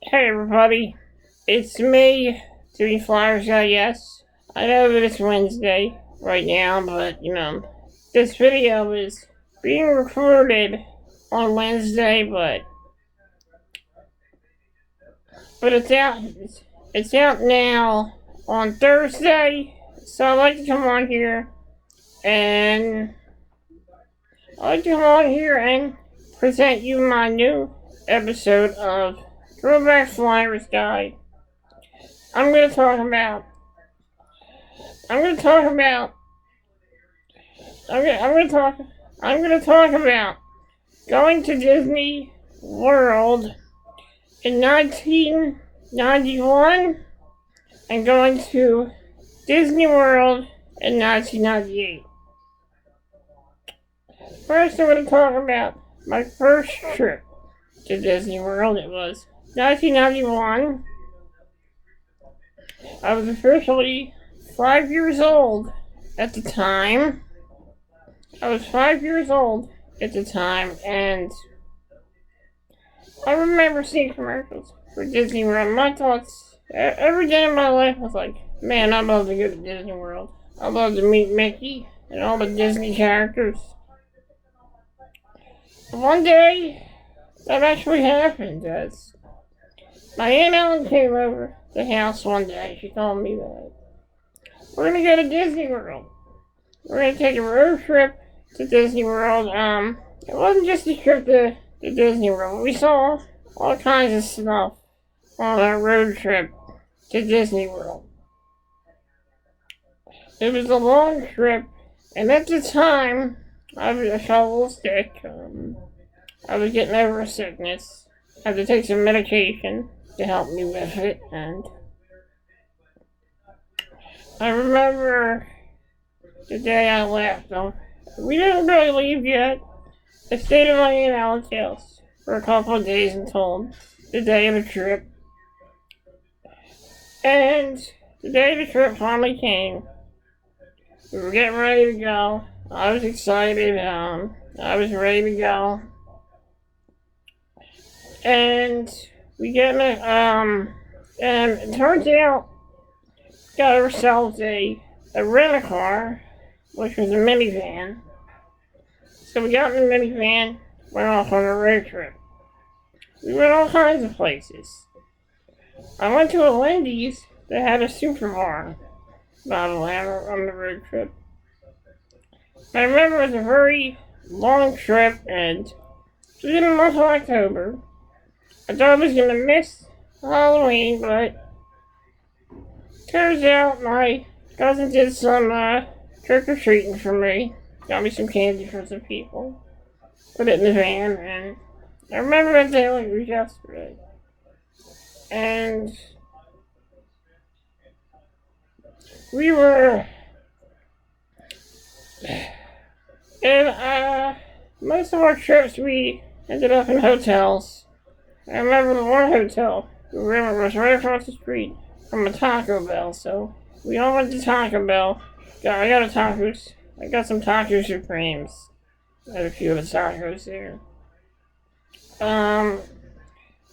Hey everybody, it's me, doing Flyersguy, yes. I know that it's Wednesday right now, but this video is being recorded on Wednesday, but it's out now on Thursday, so I'd like to come on here and present you my new episode of Throwback Flyersguy. I'm gonna talk about going to Disney World in 1991 and going to Disney World in 1998. First, I'm going to talk about my first trip to Disney World. It was 1991. I was officially 5 years old at the time. And I remember seeing commercials for Disney World. My thoughts every day of my life was like, man, I'd love to go to Disney World. I'd love to meet Mickey and all the Disney characters. One day, that actually happened. As my Aunt Ellen came over the house one day, she told me that we're gonna go to Disney World. We're gonna take a road trip to Disney World. It wasn't just a trip to Disney World. We saw all kinds of stuff on our road trip to Disney World. It was a long trip, and at the time, I felt a little sick. I was getting over a sickness. I had to take some medication to help me with it, and I remember the day I left. We didn't really leave yet. I stayed at my Aunt Ellen's house for a couple of days until the day of the trip. And the day of the trip finally came. We were getting ready to go. I was excited. I was ready to go. And we get in and it turns out we got ourselves a rent-a-car, which was a minivan. So we got in the minivan, went off on a road trip. We went all kinds of places. I went to a Wendy's that had a super bar bottle on the road trip. I remember it was a very long trip, and it was in the month of October. I thought I was going to miss Halloween, but turns out my cousin did some trick-or-treating for me. Got me some candy from some people. Put it in the van, and I remember that day like it was yesterday. And we were... And most of our trips we ended up in hotels. I remember the one hotel we were in was right across the street from a Taco Bell, so we all went to Taco Bell. I got some taco supremes. I had a few of the tacos there.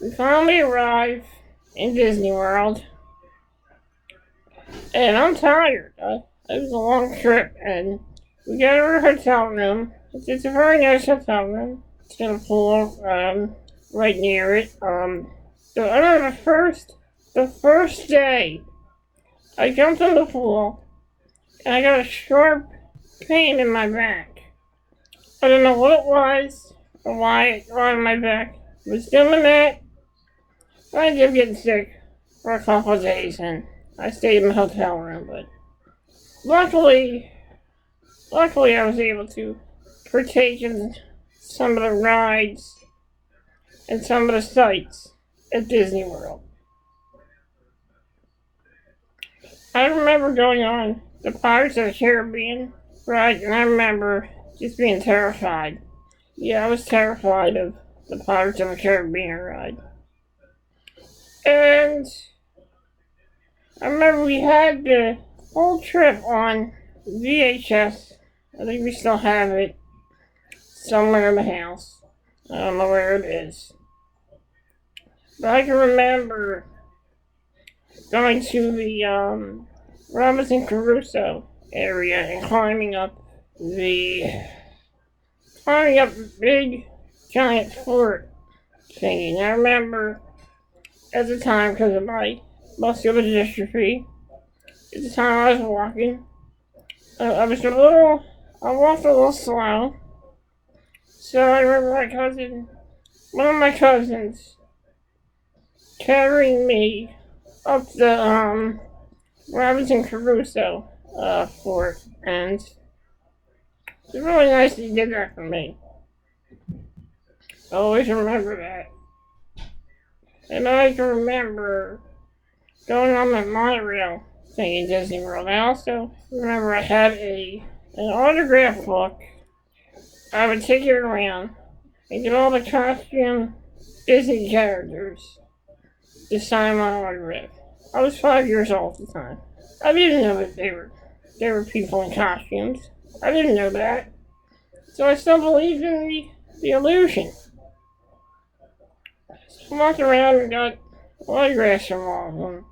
We finally arrived in Disney World, and I'm tired. It was a long trip, and we got our hotel room. It's a very nice hotel room. It's got a pool right near it. So I remember the first day, I jumped in the pool, and I got a sharp pain in my back. I don't know what it was, or why it got in my back. I was doing that. I ended up getting sick for a couple of days, and I stayed in the hotel room, but luckily I was able to partake in some of the rides and some of the sights at Disney World. I remember going on the Pirates of the Caribbean ride, and I remember just being terrified. Yeah, I was terrified of the Pirates of the Caribbean ride. And I remember we had the whole trip on VHS. I think we still have it somewhere in the house. I don't know where it is. But I can remember going to the Robinson Crusoe area and climbing up big giant fort thingy. I remember at the time, because of my muscular dystrophy, at the time I was walking, I walked a little slow. So I remember one of my cousins, carrying me up the Robinson Crusoe fort, and it's really nice that he did that for me. I always remember that. And I can remember going on the monorail thing in Disney World. I also remember I had an autograph book. I would take it around and get all the costume Disney characters to sign my autograph. I was 5 years old at the time. I didn't know that they were people in costumes. I didn't know that. So I still believed in the illusion. So I walked around and got autographs from all of them.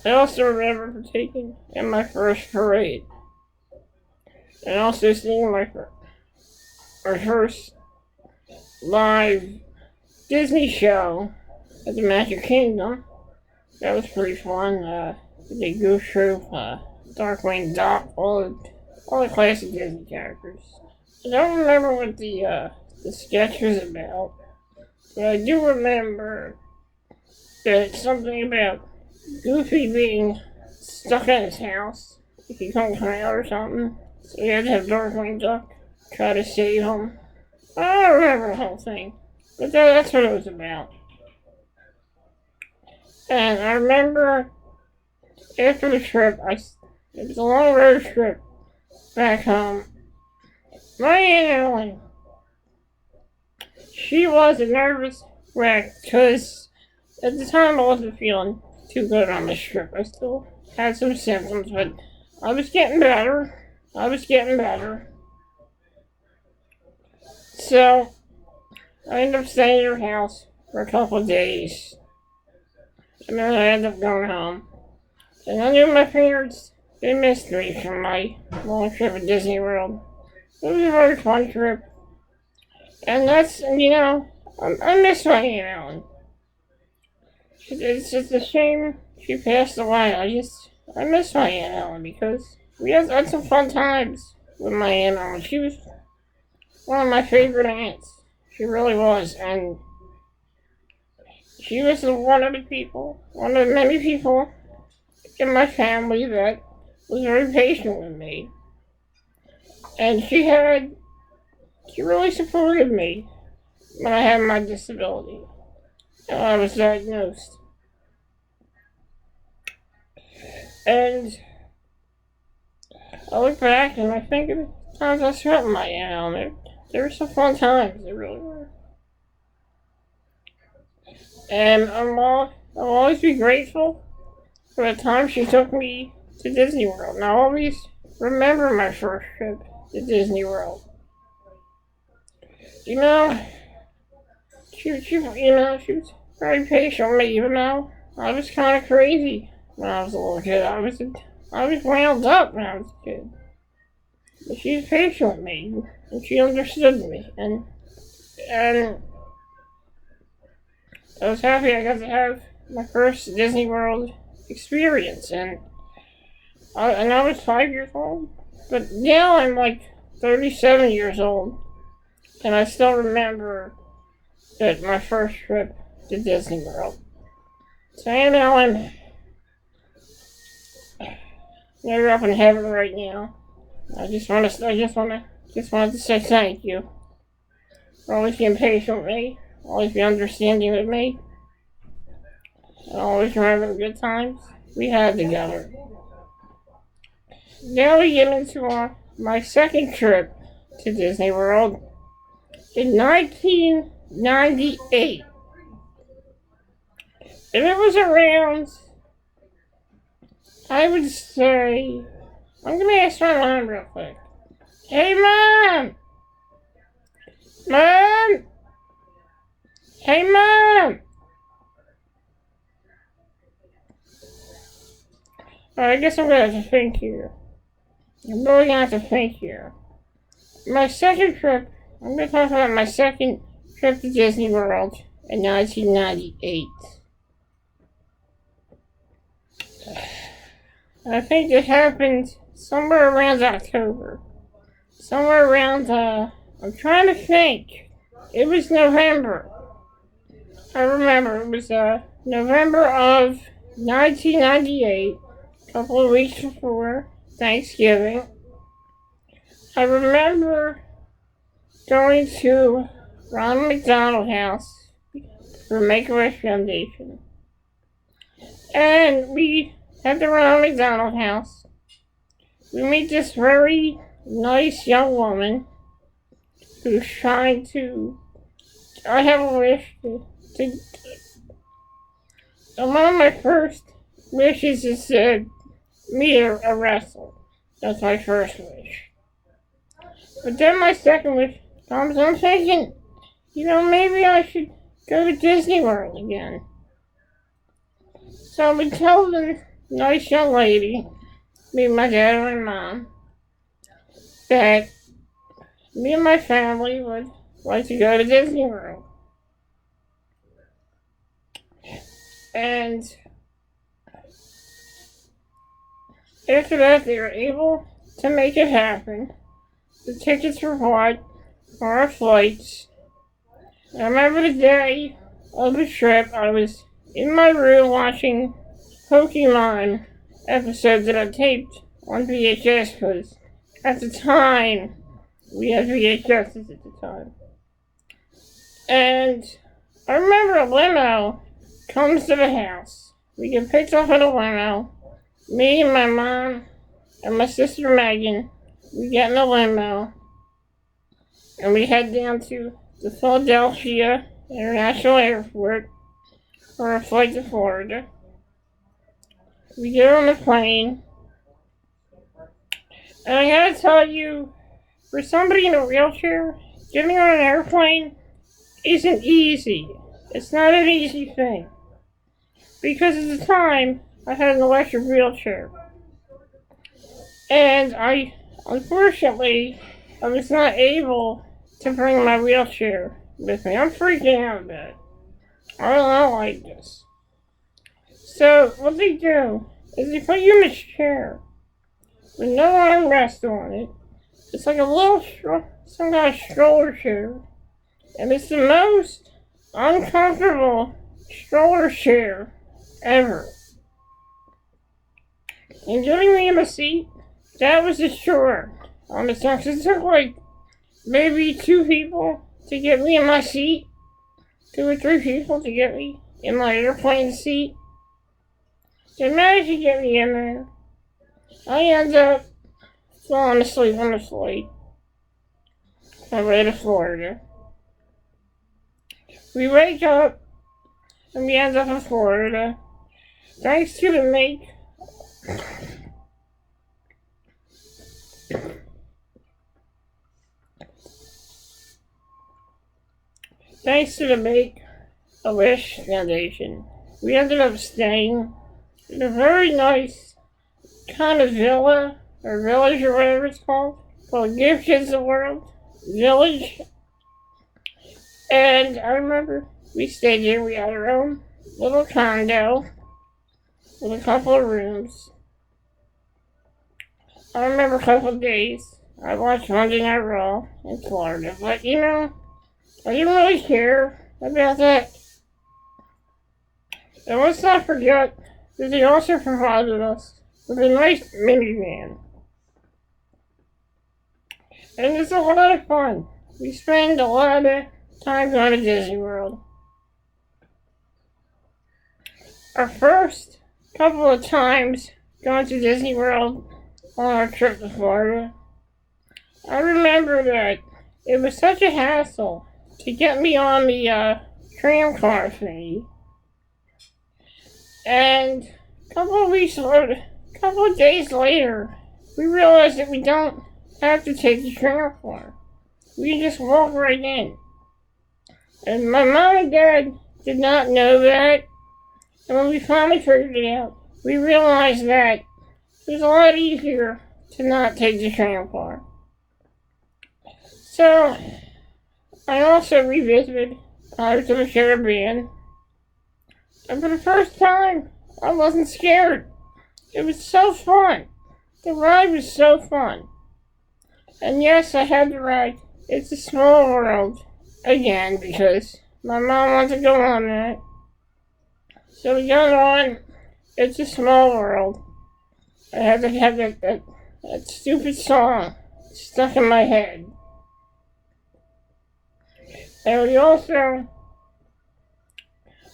I also remember partaking in my first parade. And also seeing my first live Disney show at the Magic Kingdom. That was pretty fun. The Goose Troop, Darkwing Duck, all the classic Disney characters. I don't remember what the sketch was about, but I do remember that it's something about Goofy being stuck in his house if he couldn't come out or something. So he had to have Darkwing Duck try to save him. I don't remember the whole thing, but that's what it was about. And I remember after the trip, it was a long road trip back home. My Aunt Ellen, she was a nervous wreck because at the time I wasn't feeling too good on this trip. I still had some symptoms, but I was getting better. So I ended up staying at her house for a couple of days. And then I ended up going home. And I knew my parents, they missed me from my long trip at Disney World. It was a very fun trip. And that's, I miss my Aunt Ellen. It's just a shame she passed away. I miss my Aunt Ellen because we had some fun times with my Aunt Ellen. She was one of my favorite aunts. She really was. And she was one of the many people in my family that was very patient with me. And she really supported me when I had my disability and I was diagnosed. And I look back and I think of the times I spent with my Aunt Ellen. There were some fun times, there really were. And I'll always be grateful for the time she took me to Disney World. And I'll always remember my first trip to Disney World. She was very patient with me, even though I was kind of crazy when I was a little kid. I was wound up when I was a kid. But she was patient with me, and she understood me, and I was happy I got to have my first Disney World experience, and I was 5 years old, but now I'm like 37 years old, and I still remember that my first trip to Disney World. So Aunt Ellen, you're up in heaven right now. I just wanted to say thank you for always being patient with me, always be understanding with me, and always remember the good times we had together. Now we get into my second trip to Disney World in 1998. And it was around, I would say, I'm going to ask my mom real quick. Hey, Mom! Mom! Hey, Mom! I guess I'm gonna have to think here. I'm really gonna have to think here. My second trip, I'm gonna talk about my second trip to Disney World in 1998. I think it happened somewhere around October. Somewhere around, I'm trying to think. It was November. I remember it was, November of 1998, a couple of weeks before Thanksgiving. I remember going to Ronald McDonald House for Make-A-Wish Foundation. And we, at the Ronald McDonald House, we meet this very nice young woman who's trying to, I have a wish to one of my first wishes is to meet a wrestler. That's my first wish. But then my second wish comes, I'm thinking, maybe I should go to Disney World again. So we tell the nice young lady, me, my dad, and my mom, that me and my family would like to go to Disney World. And after that, they were able to make it happen. The tickets were bought for our flights. I remember the day of the trip, I was in my room watching Pokemon episodes that I taped on VHS, because at the time, we had VHSs at the time. And I remember a limo comes to the house. We get picked up in a limo. Me and my mom and my sister Megan, we get in a limo. And we head down to the Philadelphia International Airport for a flight to Florida. We get on the plane. And I gotta tell you, for somebody in a wheelchair, getting on an airplane isn't easy. It's not an easy thing. Because at the time, I had an electric wheelchair. And unfortunately, I was not able to bring my wheelchair with me. I'm freaking out about it. I don't like this. So, what they do is they put you in a chair with no armrest on it. It's like a little, some kind of stroller chair. And it's the most uncomfortable stroller chair ever. And getting me in a seat, that was a chore on the time. It took like maybe 2 people to get me in my seat. 2 or 3 people to get me in my airplane seat. They managed to get me in there. I end up falling asleep on the flight on the way to Florida. We wake up and we end up in Florida. Thanks to the make Make-A-Wish Foundation, we ended up staying in a very nice kind of villa, or village, or whatever it's called Give Kids the World Village. And I remember we stayed here. We had our own little condo with a couple of rooms. I remember a couple of days I watched Monday Night Raw in Florida, but I didn't really care about that. And let's not forget that they also provided us with a nice minivan. And it's a lot of fun. We spend a lot of time going to Disney World. Our first couple of times going to Disney World on our trip to Florida, I remember that it was such a hassle to get me on the tram car thingy. And a couple of days later, we realized that we don't have to take the tram car. We can just walk right in. And my mom and dad did not know that. And when we finally figured it out, we realized that it was a lot easier to not take the tram car. So, I also revisited Pirates of the Caribbean. And for the first time, I wasn't scared. It was so fun. The ride was so fun. And yes, I had to ride It's a Small World again because my mom wanted to go on that. So we got on It's a Small World. I had to have that stupid song stuck in my head. And we also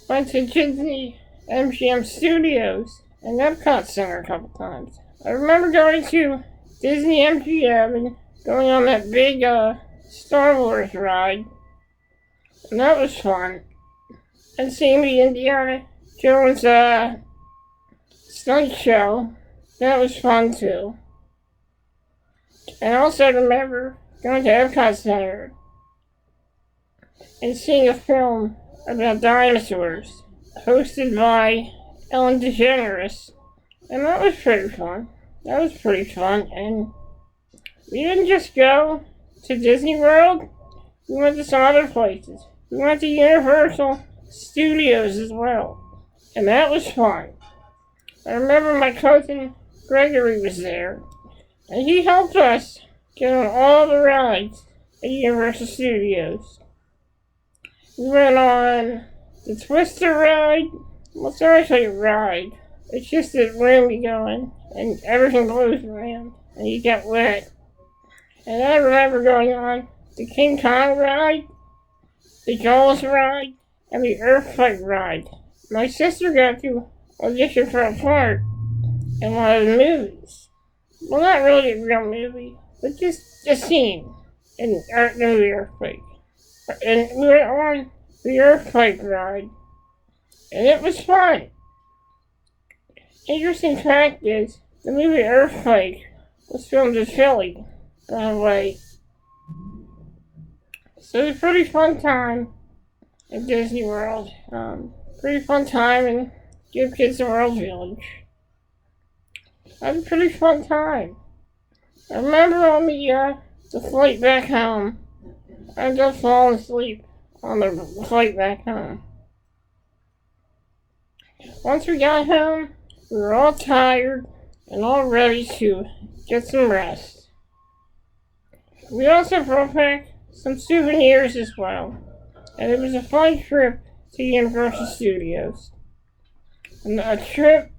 went to Disney MGM Studios and Epcot Center a couple times. I remember going to Disney MGM and going on that big Star Wars ride. And that was fun. And seeing the Indiana Jones stunt show, that was fun too. And I also remember going to Epcot Center and seeing a film about dinosaurs hosted by Ellen DeGeneres. And that was pretty fun. And we didn't just go to Disney World. We went to some other places. We went to Universal Studios as well. And that was fun. I remember my cousin Gregory was there. And he helped us get on all the rides at Universal Studios. We went on the Twister ride. Well, it's not actually a ride. It's just a room you go in, and everything blows around, and you get wet. And I remember going on the King Kong ride, the Jaws ride, and the Earthquake ride. My sister got to audition for a part in one of the movies. Well, not really a real movie, but just a scene in the movie Earthquake. And we were on the Earthquake ride, and it was fun. Interesting fact is, the movie Earthquake was filmed in Philly, by the way. So it was a pretty fun time at Disney World. Pretty fun time in Give Kids the World Village. That was a pretty fun time. I remember on the flight back home, I ended up falling asleep on the flight back home. Once we got home, we were all tired and all ready to get some rest. We also brought back some souvenirs as well, and it was a fun trip to Universal Studios. And a trip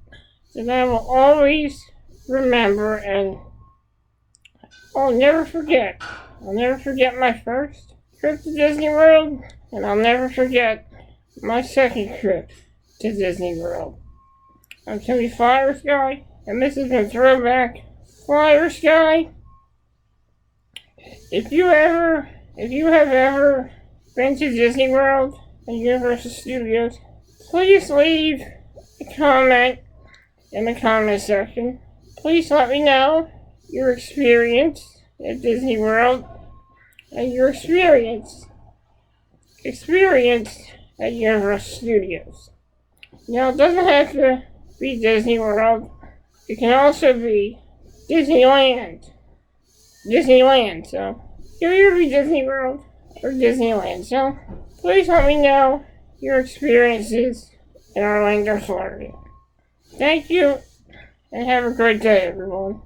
that I will always remember and I'll never forget. I'll never forget my first trip to Disney World, and I'll never forget my second trip to Disney World. I'm Timmy Flyersguy, and this has been Throwback Flyersguy. If you have ever been to Disney World and Universal Studios, please leave a comment in the comment section. Please let me know your experience at Disney World and your experience at Universal Studios. Now, it doesn't have to be Disney World. It can also be Disneyland. So, it'll either be Disney World or Disneyland. So, please let me know your experiences in Orlando, Florida. Thank you, and have a great day, everyone.